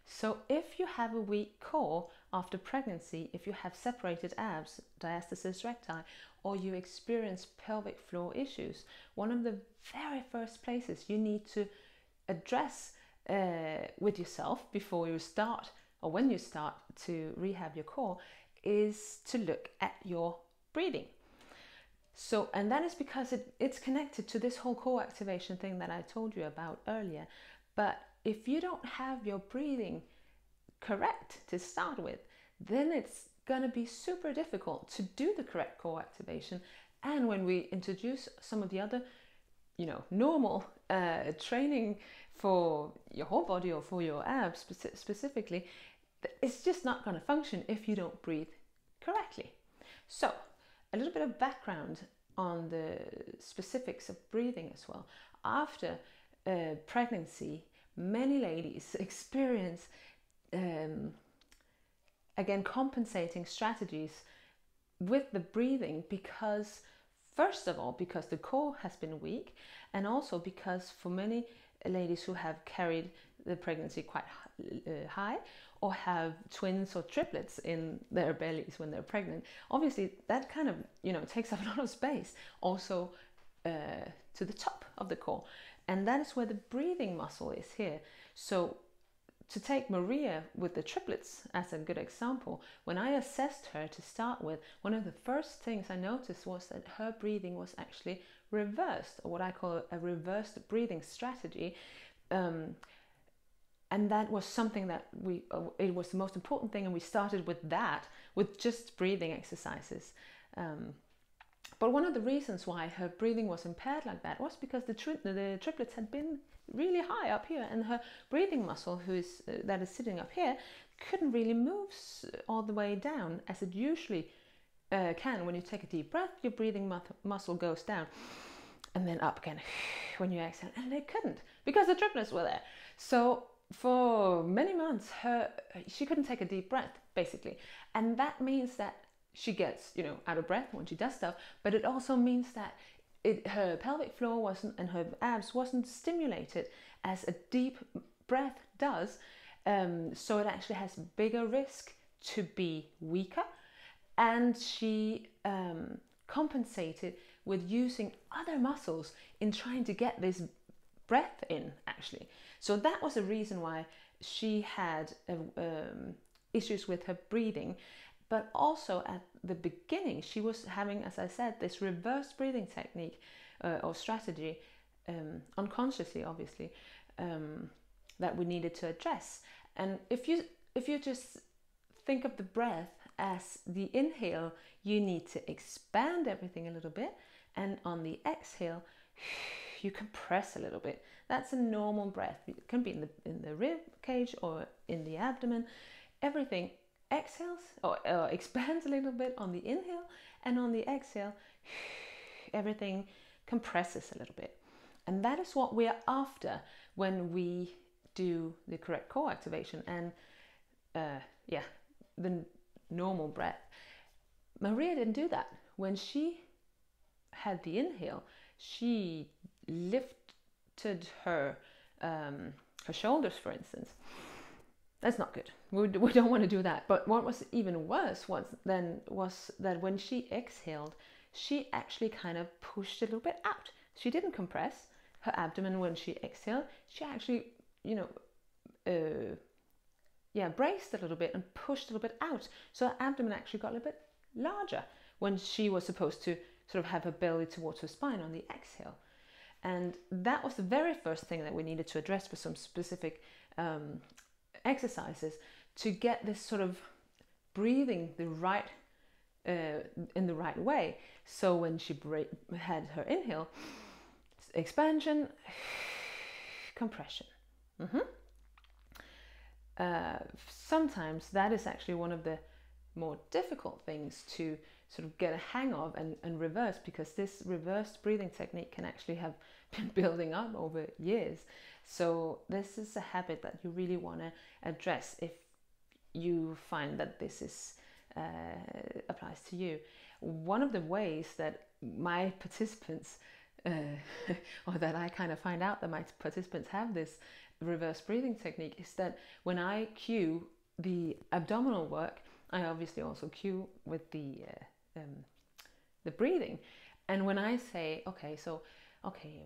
So if you have a weak core after pregnancy, if you have separated abs, diastasis recti, or you experience pelvic floor issues, one of the very first places you need to address with yourself before you start, or when you start to rehab your core, is to look at your breathing. So, and that is because it's connected to this whole core activation thing that I told you about earlier. But if you don't have your breathing correct to start with, then it's going to be super difficult to do the correct core activation. And when we introduce some of the other, normal training for your whole body or for your abs specifically, it's just not going to function if you don't breathe correctly. So, a little bit of background on the specifics of breathing as well. After pregnancy, many ladies experience again compensating strategies with the breathing, because first of all, because the core has been weak, and also because for many ladies who have carried the pregnancy quite high, or have twins or triplets in their bellies when they're pregnant, obviously that kind of takes up a lot of space also to the top of the core, and that is where the breathing muscle is here. So to take Maria with the triplets as a good example, when I assessed her to start with, one of the first things I noticed was that her breathing was actually reversed, or what I call a reversed breathing strategy. And that was something that it was the most important thing, and we started with that, with just breathing exercises. But one of the reasons why her breathing was impaired like that was because the triplets had been really high up here, and her breathing muscle, that is sitting up here, couldn't really move all the way down as it usually can. When you take a deep breath, your breathing muscle goes down and then up again when you exhale, and they couldn't because the triplets were there. So for many months she couldn't take a deep breath basically, and that means that she gets out of breath when she does stuff, but it also means that her pelvic floor wasn't, and her abs wasn't stimulated as a deep breath does, so it actually has bigger risk to be weaker. And she compensated with using other muscles in trying to get this breath in actually. So that was a reason why she had issues with her breathing. But also at the beginning, she was having, as I said, this reverse breathing technique or strategy, unconsciously, obviously, that we needed to address. And if you just think of the breath as the inhale, you need to expand everything a little bit, and on the exhale, you compress a little bit. That's a normal breath. It can be in the rib cage or in the abdomen. Everything exhales or expands a little bit on the inhale, and on the exhale everything compresses a little bit. And that is what we are after when we do the correct core activation and the normal breath. Maria didn't do that. When she had the inhale, she lifted her shoulders, for instance. That's not good. We don't want to do that. But what was even worse was that when she exhaled, she actually kind of pushed a little bit out. She didn't compress her abdomen when she exhaled. She actually, braced a little bit and pushed a little bit out. So her abdomen actually got a little bit larger when she was supposed to sort of have her belly towards her spine on the exhale. And that was the very first thing that we needed to address for some specific exercises to get this sort of breathing in the right way. So when she had her inhale, expansion, compression. Sometimes that is actually one of the more difficult things to sort of get a hang of and reverse, because this reversed breathing technique can actually have been building up over years. So this is a habit that you really want to address if you find that this is applies to you. One of the ways that my participants or that I kind of find out that my participants have this reverse breathing technique, is that when I cue the abdominal work, I obviously also cue with the breathing. And when I say, okay,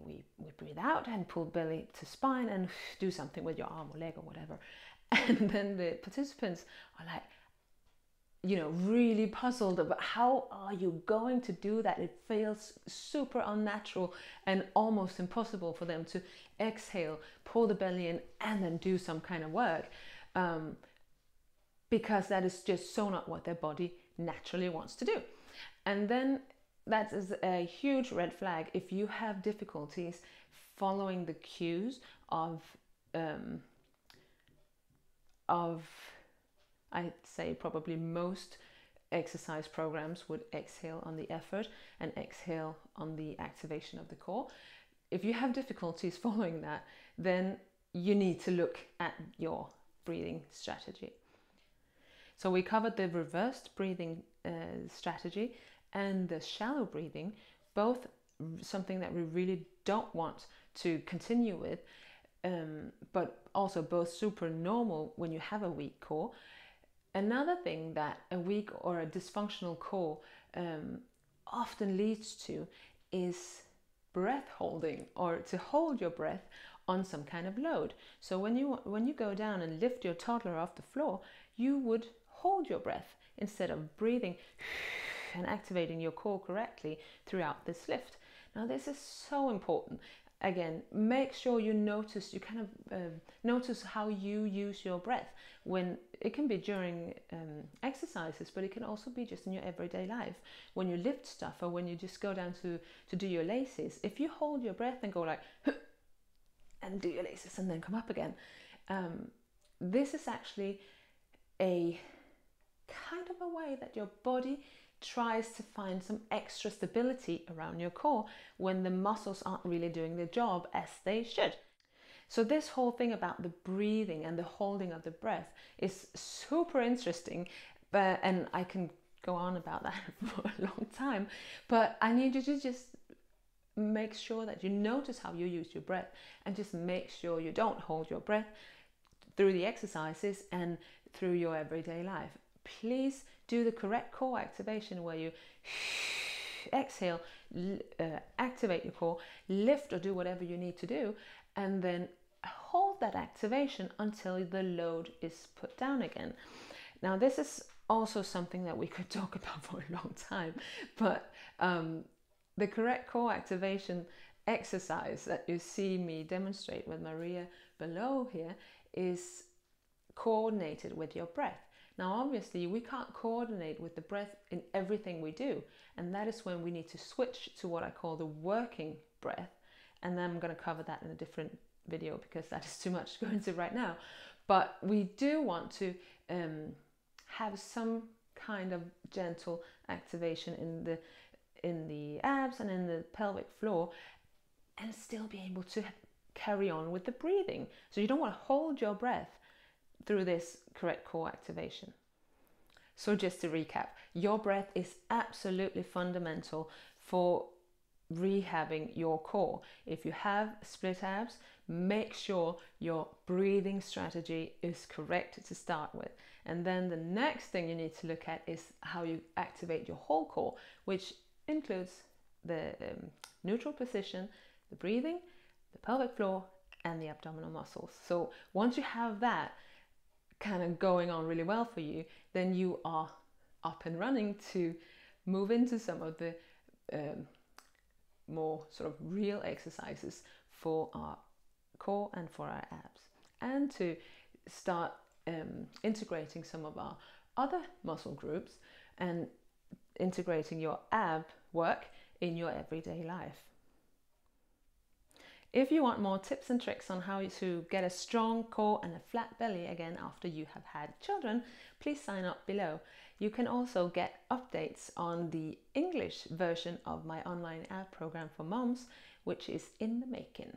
we breathe out and pull belly to spine and do something with your arm or leg or whatever, and then the participants are like, really puzzled about how are you going to do that. It feels super unnatural and almost impossible for them to exhale, pull the belly in, and then do some kind of work, because that is just so not what their body naturally wants to do. And then that is a huge red flag if you have difficulties following the cues of I'd say probably most exercise programs would exhale on the effort and exhale on the activation of the core. If you have difficulties following that, then you need to look at your breathing strategy. So we covered the reversed breathing strategy and the shallow breathing, both something that we really don't want to continue with, but also both super normal when you have a weak core. Another thing that a weak or a dysfunctional core often leads to is breath holding, or to hold your breath on some kind of load. So when you go down and lift your toddler off the floor, you would hold your breath instead of breathing and activating your core correctly throughout this lift. Now this is so important. Again, make sure you notice, notice how you use your breath. When it can be during exercises, but it can also be just in your everyday life. When you lift stuff, or when you just go down to do your laces, if you hold your breath and go like, and do your laces and then come up again, this is actually a kind of a way that your body tries to find some extra stability around your core when the muscles aren't really doing their job as they should. So this whole thing about the breathing and the holding of the breath is super interesting, and I can go on about that for a long time, but I need you to just make sure that you notice how you use your breath, and just make sure you don't hold your breath through the exercises and through your everyday life. Please do the correct core activation, where you exhale, activate your core, lift or do whatever you need to do, and then hold that activation until the load is put down again. Now this is also something that we could talk about for a long time, but the correct core activation exercise that you see me demonstrate with Maria below here is coordinated with your breath. Now obviously we can't coordinate with the breath in everything we do, and that is when we need to switch to what I call the working breath, and then I'm going to cover that in a different video because that is too much to go into right now. But we do want to have some kind of gentle activation in the abs and in the pelvic floor, and still be able to carry on with the breathing. So you don't want to hold your breath through this correct core activation. So just to recap, your breath is absolutely fundamental for rehabbing your core. If you have split abs, make sure your breathing strategy is correct to start with. And then the next thing you need to look at is how you activate your whole core, which includes the neutral position, the breathing, the pelvic floor, and the abdominal muscles. So once you have that kind of going on really well for you, then you are up and running to move into some of the more sort of real exercises for our core and for our abs, and to start integrating some of our other muscle groups and integrating your ab work in your everyday life. If you want more tips and tricks on how to get a strong core and a flat belly again after you have had children, please sign up below. You can also get updates on the English version of my online ab program for moms, which is in the making.